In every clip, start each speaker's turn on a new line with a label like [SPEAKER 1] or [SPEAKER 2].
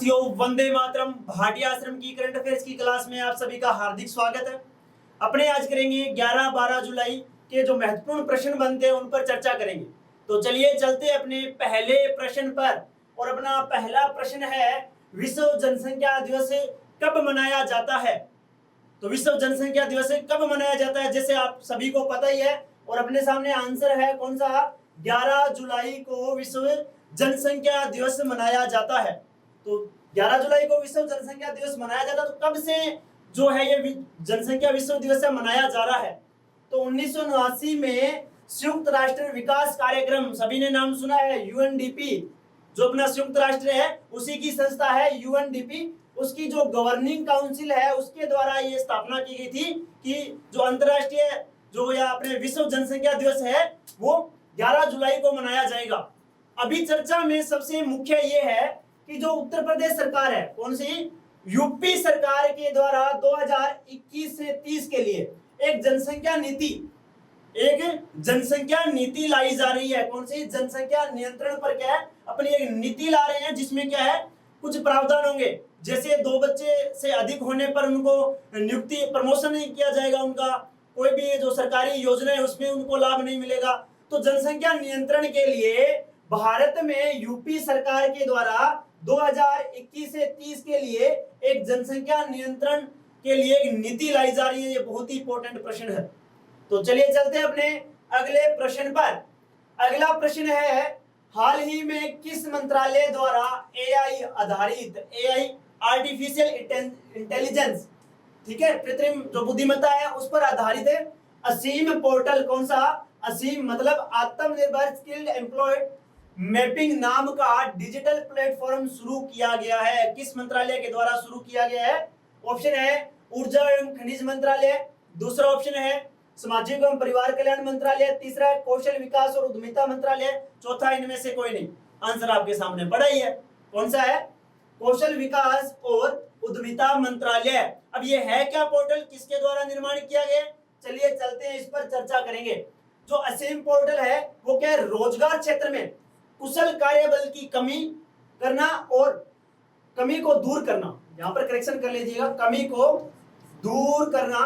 [SPEAKER 1] साथियों, वंदे मातरम। भाटिया आश्रम की करंट अफेयर्स की क्लास में आप सभी का हार्दिक स्वागत है। अपने आज करेंगे 11-12 जुलाई के जो महत्वपूर्ण प्रश्न बनते हैं उन पर चर्चा करेंगे। तो चलिए चलते अपने पहले प्रश्न पर। और अपना पहला प्रश्न है, विश्व जनसंख्या दिवस कब मनाया जाता है? तो विश्व जनसंख्या दिवस कब मनाया जाता है, जैसे आप सभी को पता ही है। और अपने सामने आंसर है कौन सा, 11 जुलाई को विश्व जनसंख्या दिवस मनाया जाता है। तो 11 जुलाई को विश्व जनसंख्या दिवस मनाया जाता है। तो कब से जो है ये जनसंख्या विश्व दिवस मनाया जा रहा है? तो 1979 में संयुक्त राष्ट्र विकास कार्यक्रम, सभी ने नाम सुना है, यूएनडीपी, जो अपना संयुक्त राष्ट्र है उसी की संस्था है यूएनडीपी। उसकी जो गवर्निंग काउंसिल है उसके द्वारा ये स्थापना की गई थी कि जो अंतरराष्ट्रीय जो या अपने विश्व जनसंख्या दिवस है वो 11 जुलाई को मनाया जाएगा। अभी चर्चा में सबसे मुख्य ये है कि जो उत्तर प्रदेश सरकार है, कौन सी, यूपी सरकार के द्वारा 2021 से 30 के लिए एक जनसंख्या नीति लाई जा रही है। कौन सी, जनसंख्या नियंत्रण पर क्या है, अपनी एक नीति ला रहे हैं जिसमें क्या है, कुछ प्रावधान होंगे। जैसे 2 बच्चे से अधिक होने पर उनको नियुक्ति प्रमोशन नहीं किया जाएगा, उनका कोई भी जो सरकारी योजना है उसमें उनको लाभ नहीं मिलेगा। तो जनसंख्या नियंत्रण के लिए भारत में यूपी सरकार के द्वारा 2021 से 30 के लिए एक जनसंख्या नियंत्रण के लिए एक नीति लाई जा रही है। ये बहुत ही इंपॉर्टेंट प्रश्न है। तो चलिए चलते हैं अपने अगले प्रश्न पर। अगला प्रश्न है, हाल ही में किस मंत्रालय द्वारा एआई आधारित, एआई आर्टिफिशियल इंटेलिजेंस, ठीक है, कृत्रिम जो बुद्धिमत्ता है उस पर आधारित है, असीम पोर्टल, कौन सा, असीम मतलब आत्मनिर्भर स्किल्ड एम्प्लॉयड मैपिंग नाम का डिजिटल प्लेटफॉर्म शुरू किया गया है? किस मंत्रालय के द्वारा शुरू किया गया है? ऑप्शन है ऊर्जा एवं खनिज मंत्रालय, दूसरा ऑप्शन है सामाजिक एवं परिवार कल्याण मंत्रालय, तीसरा है कौशल विकास और उद्यमिता मंत्रालय, चौथा इनमें से कोई नहीं। आंसर आपके सामने पड़ा ही है, कौन सा है, कौशल विकास और उद्यमिता मंत्रालय। अब ये है क्या पोर्टल, किसके द्वारा निर्माण किया गया? चलिए चलते हैं, इस पर चर्चा करेंगे। जो असीम पोर्टल है वो क्या है, रोजगार क्षेत्र में कुशल कार्यबल की कमी करना और कमी को दूर करना, यहां पर करेक्शन कर लीजिएगा, कमी को दूर करना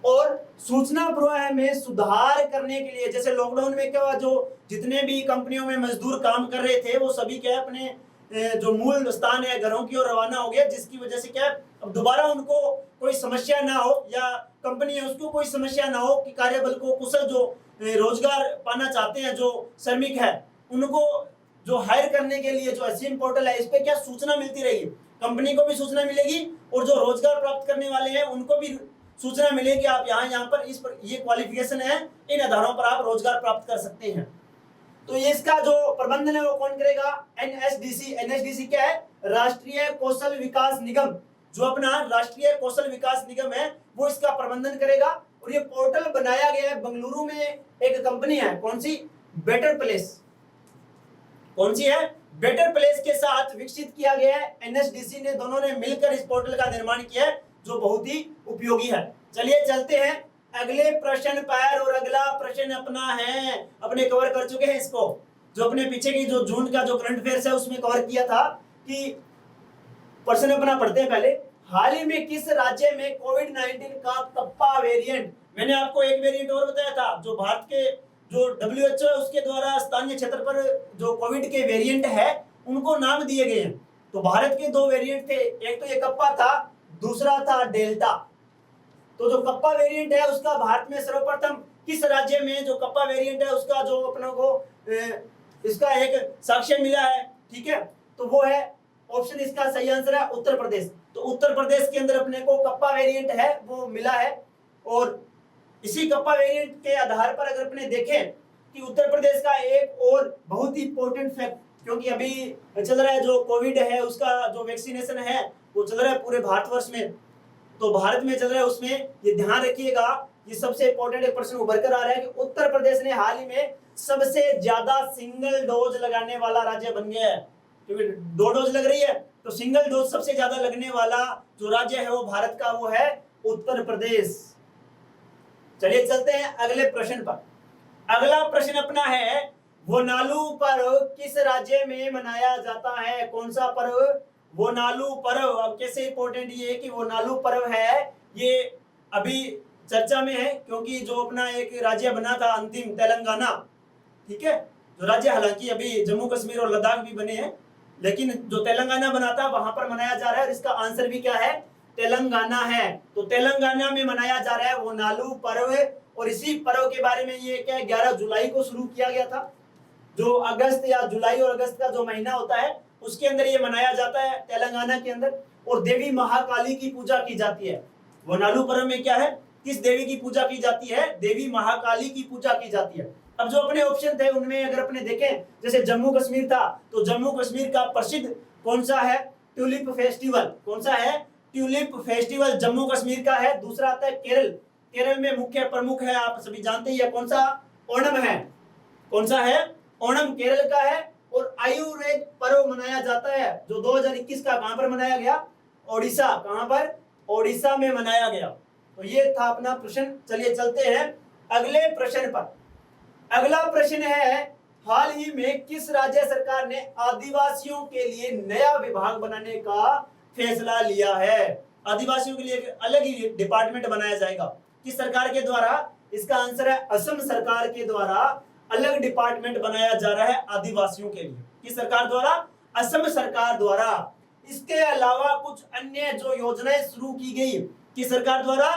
[SPEAKER 1] और सूचना प्रवाह में सुधार करने के लिए। जैसे लॉकडाउन में क्या हुआ, जो जितने भी कंपनियों में मजदूर काम कर रहे थे वो सभी क्या है अपने जो मूल स्थान है घरों की ओर रवाना हो गया, जिसकी वजह से क्या है अब दोबारा उनको कोई समस्या ना हो, या कंपनी है उसको कोई समस्या ना हो कि कार्यबल को कुशल जो रोजगार पाना चाहते हैं जो श्रमिक है उनको जो हायर करने के लिए जो असीम पोर्टल है इस पे क्या सूचना मिलती रहेगी, कंपनी को भी सूचना मिलेगी और जो रोजगार प्राप्त करने वाले हैं उनको भी सूचना मिलेगी। आप यहाँ पर इस पर ये क्वालिफिकेशन है, इन आधारों पर आप रोजगार प्राप्त कर सकते हैं। तो ये इसका जो प्रबंधन है वो कौन करेगा, एनएसडीसी। एनएसडीसी क्या है, राष्ट्रीय कौशल विकास निगम, जो अपना राष्ट्रीय कौशल विकास निगम है वो इसका प्रबंधन करेगा। और ये पोर्टल बनाया गया है बेंगलुरु में, एक कंपनी है, कौन सी, बेटर प्लेस, कौन सी है, बेटर प्लेस के साथ विकसित किया गया है। एनएसडीसी ने, दोनों ने मिलकर इस पोर्टल का निर्माण किया है जो बहुत ही उपयोगी है। चलिए चलते हैं अगले प्रश्न पर। और अगला प्रश्न अपना है, अपने कवर कर चुके हैं इसको, जो अपने पीछे की जो जून का जो करंट अफेयर्स है उसमें कवर किया था। कि प्रश्न अपना पढ़ते हैं पहले, हाल ही में किस राज्य में कोविड-19 का कप्पा वेरिएंट, मैंने आपको एक वेरिएंट और बताया था, जो भारत के जो WHO है उसके द्वारा स्थानीय क्षेत्र पर जो कोविड के वेरिएंट है उनको नाम दिए गए हैं। तो भारत के 2 वेरिएंट थे, एक तो ये कप्पा था, दूसरा था डेल्टा। तो जो कप्पा वेरिएंट है उसका भारत में सर्वप्रथम किस राज्य में जो कप्पा वेरिएंट है उसका जो अपनों को इसका एक साक्ष्य मिला है, ठीक है, तो वो है ऑप्शन, इसका सही आंसर है उत्तर प्रदेश। तो उत्तर प्रदेश के अंदर अपने को कप्पा वेरिएंट है वो मिला है। और इसी कप्पा वेरिएंट के आधार पर अगर अपने देखें कि उत्तर प्रदेश का एक और बहुत ही इंपॉर्टेंट फैक्ट, क्योंकि अभी चल रहा है जो कोविड है उसका जो वैक्सीनेशन है वो चल रहा है पूरे भारतवर्ष में, तो भारत में चल रहा है उसमें ये ध्यान रखिएगा, ये सबसे इंपॉर्टेंट एक प्रश्न उभर कर आ रहा है कि उत्तर प्रदेश ने हाल ही में सबसे ज्यादा सिंगल डोज लगाने वाला राज्य बन गया है। क्योंकि 2 डोज लग रही है तो सिंगल डोज सबसे ज्यादा लगने वाला जो राज्य है वो भारत का वो है उत्तर प्रदेश। चलिए चलते हैं अगले प्रश्न पर। अगला प्रश्न अपना है, वोनालू पर्व किस राज्य में मनाया जाता है? कौन सा पर्व? वो नालू पर्व। अब कैसे इंपॉर्टेंट ये है कि वो नालू पर्व है, ये अभी चर्चा में है क्योंकि जो अपना एक राज्य बना था अंतिम तेलंगाना, ठीक है, जो राज्य हालांकि अभी जम्मू कश्मीर और लद्दाख भी बने हैं, लेकिन जो तेलंगाना बना था वहां पर मनाया जा रहा है। और इसका आंसर भी क्या है, तेलंगाना है। तो तेलंगाना में मनाया जा रहा है वो नालू पर्व। और इसी पर्व के बारे में ये क्या 11 जुलाई को शुरू किया गया था। जो अगस्त या जुलाई और अगस्त का जो महीना होता है उसके अंदर ये मनाया जाता है तेलंगाना के अंदर। और देवी महाकाली की पूजा की जाती है। वो नालू पर्व में क्या है, किस देवी की पूजा की जाती है, देवी महाकाली की पूजा की जाती है। अब जो अपने ऑप्शन थे उनमें अगर अपने देखें, जैसे जम्मू कश्मीर था तो जम्मू कश्मीर का प्रसिद्ध कौन सा है, ट्यूलिप फेस्टिवल। कौन सा है, ट्यूलिप फेस्टिवल जम्मू कश्मीर का है। दूसरा आता है केरल, केरल में मुख्य प्रमुख है आप सभी जानते हैं कौन सा, ओणम है। कौन सा है, ओणम केरल का है। और आयुर्वेद पर्व मनाया जाता है जो 2021 का कहां पर मनाया गया, ओडिशा। कहां पर, ओडिशा में मनाया गया। तो ये था अपना प्रश्न। चलिए चलते हैं अगले प्रश्न पर। अगला प्रश्न है, हाल ही में किस राज्य सरकार ने आदिवासियों के लिए नया विभाग बनाने का फैसला लिया है। आदिवासियों के लिए एक अलग ही डिपार्टमेंट बनाया जाएगा, किस सरकार के द्वारा, इसका आंसर है असम सरकार के द्वारा अलग डिपार्टमेंट बनाया जा रहा है आदिवासियों के लिए। किस सरकार द्वारा, असम सरकार द्वारा। इसके अलावा कुछ अन्य जो योजनाएं शुरू की गई, किस सरकार द्वारा,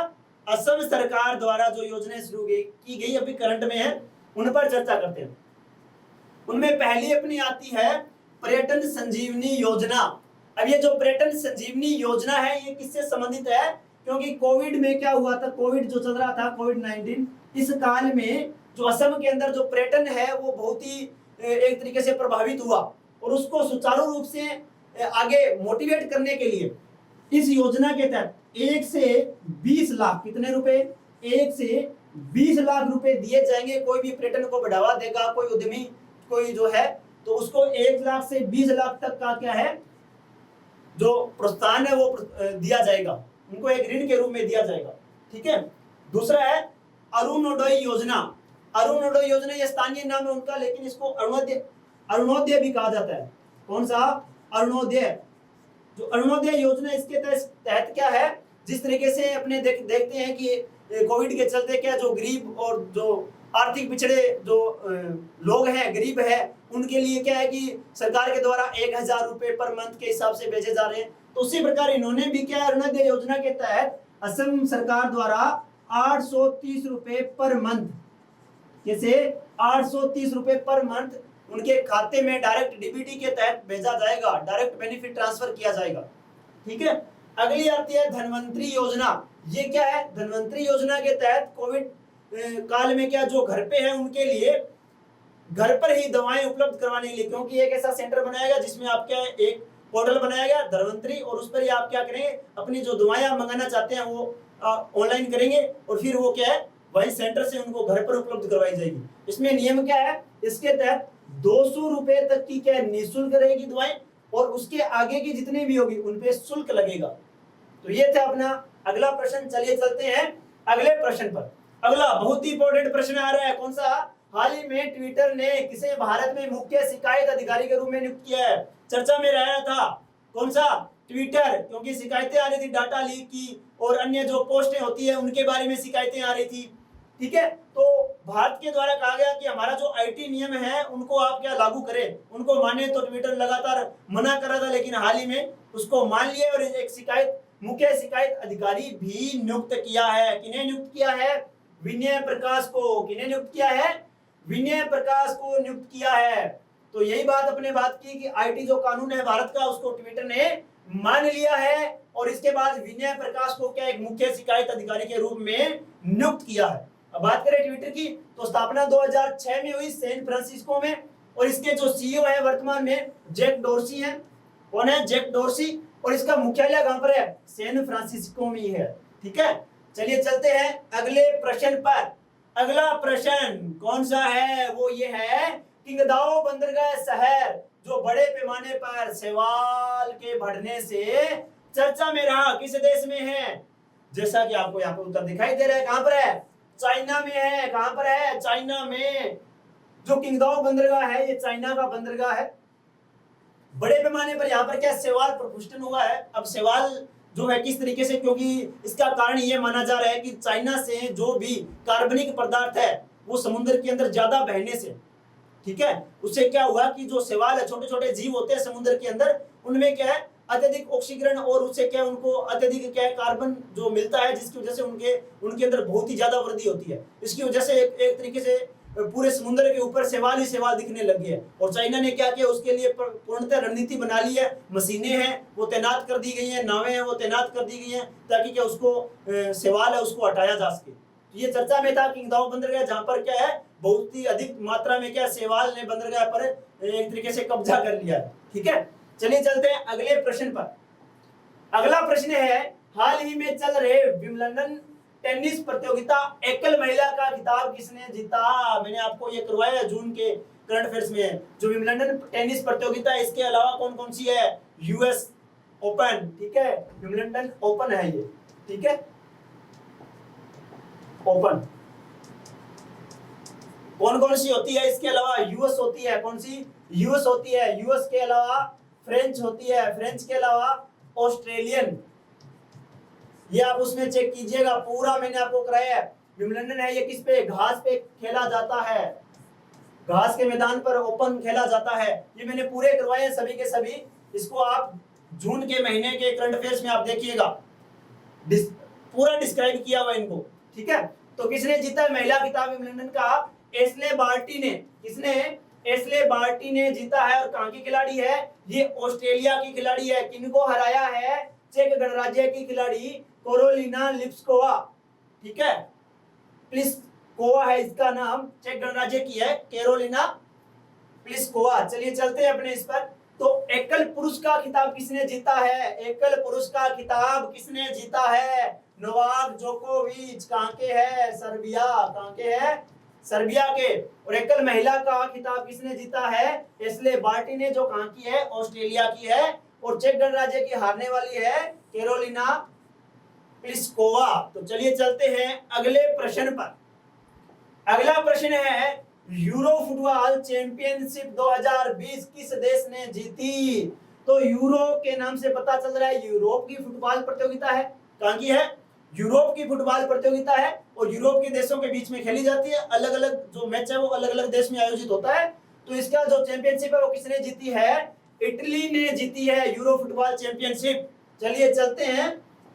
[SPEAKER 1] असम सरकार द्वारा जो योजनाएं शुरू की गई अभी करंट में है, उन पर चर्चा करते हैं। उनमें पहली अपनी आती है पर्यटन संजीवनी योजना। अब ये जो पर्यटन संजीवनी योजना है ये किससे संबंधित है, क्योंकि कोविड में क्या हुआ था, कोविड जो चल रहा था कोविड-19, इस काल में जो असम के अंदर जो पर्यटन है वो बहुत ही एक तरीके से प्रभावित हुआ। और उसको सुचारू रूप से आगे मोटिवेट करने के लिए इस योजना के तहत 1 से 20 लाख, कितने रुपए, 1 से 20 लाख रुपए दिए जाएंगे। कोई भी पर्यटन को बढ़ावा देगा, कोई उद्यमी कोई जो है तो उसको 1 लाख से 20 लाख तक का क्या है जो प्रोत्साहन है वो दिया जाएगा, उनको एक ऋण के रूप में दिया जाएगा। ठीक है। दूसरा है अरुणोदय योजना। अरुणोदय योजना ये स्थानीय नाम है उनका, लेकिन इसको अरुणोदय भी कहा जाता है। कौन सा, अरुणोदय। जो अरुणोदय योजना इसके तहत क्या है, जिस तरीके से अपने देखते हैं कि कोविड के चलते क्या जो गरीब और जो आर्थिक पिछड़े जो लोग हैं, गरीब है, उनके लिए क्या है कि सरकार के द्वारा 1000 रुपए पर मंथ के हिसाब से भेजे जा रहे हैं। तो उसी प्रकार इन्होंने भी क्या अरुणोदय योजना के तहत असम सरकार द्वारा 830 रुपए पर मंथ, जैसे 830 रुपए पर मंथ उनके खाते में डायरेक्ट डीबीटी के तहत भेजा जाएगा, डायरेक्ट बेनिफिट ट्रांसफर किया जाएगा। ठीक है। अगली आती है धनवंतरी योजना। ये क्या है, धनवंतरी योजना के तहत कोविड काल में क्या जो घर पे है उनके लिए घर पर ही दवाएं उपलब्ध करवाने के लिए, क्योंकि एक ऐसा सेंटर बनाया गया जिसमें आप क्या एक पोर्टल बनाया गया धनवंतरी, और उस पर ही आप क्या करेंगे, अपनी जो दवाएं मंगाना चाहते हैं वो ऑनलाइन करेंगे और फिर वो क्या है वही सेंटर से उनको घर पर उपलब्ध करवाई जाएगी। इसमें नियम क्या है, इसके तहत 200 रुपए तक की क्या निःशुल्क रहेगी दवाएं, और उसके आगे की जितनी भी होगी उन पे शुल्क लगेगा। तो ये था अपना अगला प्रश्न। चलिए चलते हैं अगले प्रश्न पर। अगला बहुत ही इंपॉर्टेंट प्रश्न आ रहा है, कौन सा, हाल ही में ट्विटर ने किसे भारत में मुख्य शिकायत अधिकारी के रूप में नियुक्त किया है। चर्चा में रहा था कौन सा, ट्विटर, क्योंकि शिकायतें आ रही थी डाटा लीक की और अन्य जो पोस्टें होती है उनके बारे में शिकायतें आ रही थी। ठीक है। तो भारत के द्वारा कहा गया कि हमारा जो आईटी नियम है उनको आप क्या लागू करें, उनको माने। तो ट्विटर लगातार मना कर रहा था, लेकिन हाल ही में उसको मान लिया और एक शिकायत मुख्य शिकायत अधिकारी भी नियुक्त किया है। किन्हें नियुक्त किया है, विनय प्रकाश को। किन्हें नियुक्त किया है, विनय प्रकाश को नियुक्त किया है। तो यही बात अपने बात की कि आईटी जो कानून है भारत का उसको ट्विटर ने मान लिया है और इसके बाद विनय प्रकाश को क्या एक मुख्य शिकायत अधिकारी के रूप में नियुक्त किया है। अब बात करें ट्विटर की तो स्थापना 2006 में हुई सैन फ्रांसिस्को में, और इसके जो सीईओ है वर्तमान में जैक डोर्सी हैं। कौन है, जैक डोर्सी। और इसका मुख्यालय कहां पर है, सैन फ्रांसिस्को में ही है। ठीक है। चलिए चलते हैं अगले प्रश्न पर। अगला प्रश्न कौन सा है, वो ये है किंगदाओ बंदरगाह शहर जो बड़े पैमाने पर शैवाल के बढ़ने से चर्चा में रहा, किस देश में है। जैसा कि आपको यहाँ पर उत्तर दिखाई दे रहा है, कहां पर है, चाइना में है। कहां पर है, चाइना में। जो किंगदाओ बंदरगाह है ये चाइना का बंदरगाह है। बड़े पैमाने पर यहाँ पर क्या शैवाल प्रपुष्टन हुआ है। अब शैवाल जो है किस तरीके से, क्योंकि इसका कारण ये माना जा रहा है कि चाइना से जो भी कार्बनिक पदार्थ है वो समुद्र के अंदर ज्यादा बहने से, ठीक है, उससे क्या हुआ कि जो शैवाल है, छोटे छोटे जीव होते हैं समुद्र के अंदर, उनमें क्या है अत्यधिक ऑक्सीकरण और उससे क्या उनको अत्यधिक क्या है कार्बन जो मिलता है, जिसकी वजह से उनके अंदर बहुत ही ज्यादा वृद्धि होती है। इसकी वजह से एक तरीके से पूरे समुद्र के ऊपर शैवाल ही शैवाल दिखने लग गए। और चाइना ने क्या किया, उसके लिए पूर्णतः रणनीति बना ली है, मशीनें हैं वो तैनात कर दी गई हैं, नावें हैं वो तैनात कर दी गई हैं, ताकि क्या उसको शैवाल है उसको हटाया जा सके। तो ये चर्चा में था किंगदाओ बंदरगाह, जहां पर क्या है बहुत ही अधिक मात्रा में क्या शैवाल ने बंदरगाह पर एक तरीके से कब्जा कर लिया है। ठीक है, चलिए चलते हैं अगले प्रश्न पर। अगला प्रश्न है, हाल ही में चल रहे विंबलडन टेनिस प्रतियोगिता एकल महिला का खिताब किसने जीता? मैंने आपको ये करवाया जून के करंट अफेयर्स में। जो विंबलडन टेनिस प्रतियोगिता है, इसके अलावा कौन कौन सी है? यूएस ओपन, ठीक है, विंबलडन ओपन है ये, ठीक है, ओपन। कौन कौन सी होती है इसके अलावा? यूएस होती है, कौन सी? यूएस होती है, यूएस के अलावा फ्रेंच होती है, फ्रेंच के अलावा ऑस्ट्रेलियन। ये आप उसमें चेक कीजिएगा, पूरा मैंने आपको कराया है। विंबलडन है ये किस पे? घास पे खेला जाता है, घास के मैदान पर ओपन खेला जाता है। ये मैंने पूरे करवाए हैं सभी के सभी। इसको आप जून के महीने के करंट अफेयर्स में आप देखिएगा, पूरा डिस्क्राइब किया हुआ इनको, ठीक है। तो किसने जीता है महिला खिताब विंबलडन का? एशले बार्टी ने। किसने? एशले बार्टी ने जीता है। और कहां की खिलाड़ी है? ये ऑस्ट्रेलिया की खिलाड़ी है। किनको हराया है? चेक गणराज्य की खिलाड़ी कैरोलिना लिप्स्कोवा, ठीक है, प्लिस्कोवा है इसका नाम, चेक गणराज्य की है कैरोलिना प्लिस्कोवा। चलिए चलते हैं अपने इस पर। तो एकल पुरुष का खिताब किसने जीता है? एकल पुरुष का खिताब किसने जीता है? नोवाक जोकोविच। कहां के है? सर्बिया। कहां के है? सर्बिया के। और एकल महिला का खिताब किसने जीता है? एशले बार्टी ने, जो कहां की है? ऑस्ट्रेलिया की है। और चेक गणराज्य की हारने वाली है कैरोलिना प्लिस्कोवा। तो चलिए चलते हैं अगले प्रश्न पर। अगला प्रश्न है, यूरो फुटबॉल चैंपियनशिप 2020 किस देश ने जीती? तो यूरो के नाम से पता चल रहा है यूरोप की फुटबॉल प्रतियोगिता है। कहां की है? यूरोप की फुटबॉल प्रतियोगिता है। और यूरोप के देशों के बीच में खेली जाती है। अलग अलग जो मैच है वो अलग अलग देश में आयोजित होता है। तो इसका जो चैंपियनशिप है वो किसने जीती है? इटली ने जीती है यूरो फुटबॉल चैंपियनशिप। चलिए चलते हैं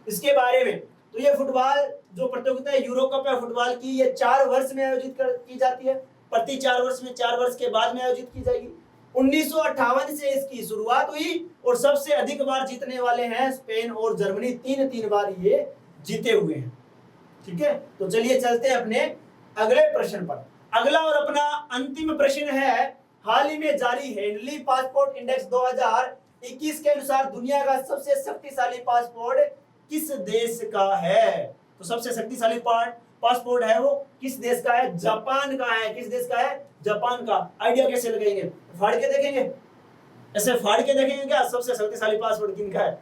[SPEAKER 1] इसके बारे में। तो ये फुटबॉल जो प्रतियोगिता है यूरो कप है फुटबॉल की, ये 4 वर्ष में आयोजित की जाती है। प्रति 4 वर्ष में, 4 वर्ष के बाद में आयोजित की जाएगी। 1958 से इसकी शुरुआत हुई और सबसे अधिक बार जीतने वाले हैं स्पेन और जर्मनी, 3 बार ये जीते हुए हैं। ठीक है, तो चलिए चलते हैं अपने अगले प्रश्न पर। अगला और अपना अंतिम प्रश्न है, हाल ही में जारी हेनली पासपोर्ट इंडेक्स 2021 के अनुसार दुनिया का सबसे शक्तिशाली पासपोर्ट किस देश का है? तो सबसे शक्तिशाली पासपोर्ट है वो किस देश का है? जापान का है। किस देश का है? जापान का। आइडिया कैसे लगाएंगे? फाड़ के देखेंगे, ऐसे फाड़ के देखेंगे क्या सबसे शक्तिशाली पासपोर्ट किनका है?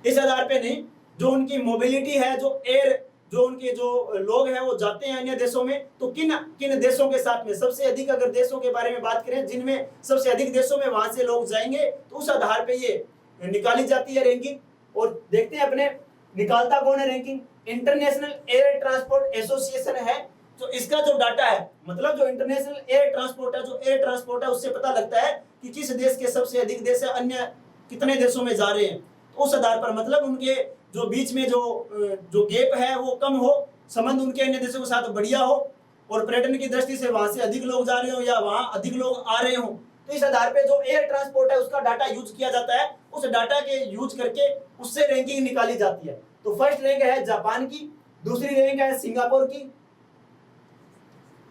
[SPEAKER 1] इस आधार पे नहीं, जो उनकी मोबिलिटी है, जो एयर, जो उनके जो लोग हैं वो जाते हैं अन्य देशों में, तो किन किन देशों के साथ में सबसे अधिक, अगर देशों के बारे में बात करें जिनमें सबसे अधिक देशों में वहां से लोग जाएंगे, तो उस आधार पे ये निकाली जाती है रैंकिंग। और देखते हैं अपने निकालता कौन है ranking? International air transport association है। तो इसका जो डाटा है, मतलब जो इंटरनेशनल एयर ट्रांसपोर्ट है, जो एयर ट्रांसपोर्ट है, उससे पता लगता है कि किस देश के सबसे अधिक देश है, अन्य कितने देशों में जा रहे हैं। तो उस आधार पर मतलब उनके जो बीच में जो गैप है वो कम हो, संबंध उनके अन्य देशों के साथ बढ़िया हो, और पर्यटन की दृष्टि से वहां से अधिक लोग जा रहे हो या वहां अधिक लोग आ रहे हो। तो इस आधार पे जो एयर ट्रांसपोर्ट है उसका डाटा यूज किया जाता है। उस डाटा के यूज करके उससे रैंकिंग निकाली जाती है। तो फर्स्ट रैंक है जापान की, दूसरी रैंक है सिंगापुर की,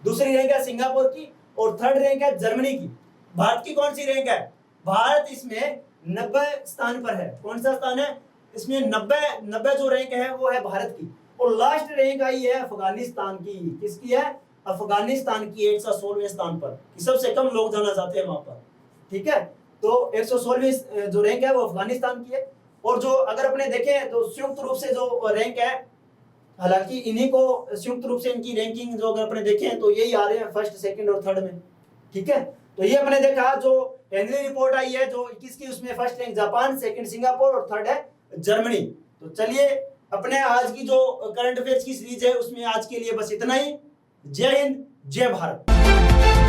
[SPEAKER 1] दूसरी रैंक है सिंगापुर की, और थर्ड रैंक है जर्मनी की। भारत की कौन सी रैंक है? भारत इसमें 90 स्थान पर है। कौन सा स्थान है इसमें? 90 जो रैंक है वो है भारत की। और लास्ट रैंक आई है अफगानिस्तान की। किसकी है? अफगानिस्तान की 116वें स्थान पर, कि सबसे कम लोग जाना चाहते हैं वहां पर। ठीक है, तो 116वीं जो रैंक है वो अफगानिस्तान की है। और जो अगर अपने देखें तो संयुक्त रूप से जो रैंक है, हालांकि इन्हीं को संयुक्त रूप से इनकी रैंकिंग जो अगर अपने देखें तो यही आ रहे हैं फर्स्ट, सेकंड और थर्ड में। ठीक है, तो ये अपने देखा जो हेनरी रिपोर्ट आई है जो 21 की, उसमें first rank Japan, second Singapore और थर्ड है जर्मनी। तो चलिए अपने आज की जो करंट अफेयर्स की सीरीज है उसमें आज के लिए बस इतना ही। जय हिंद, जय भारत।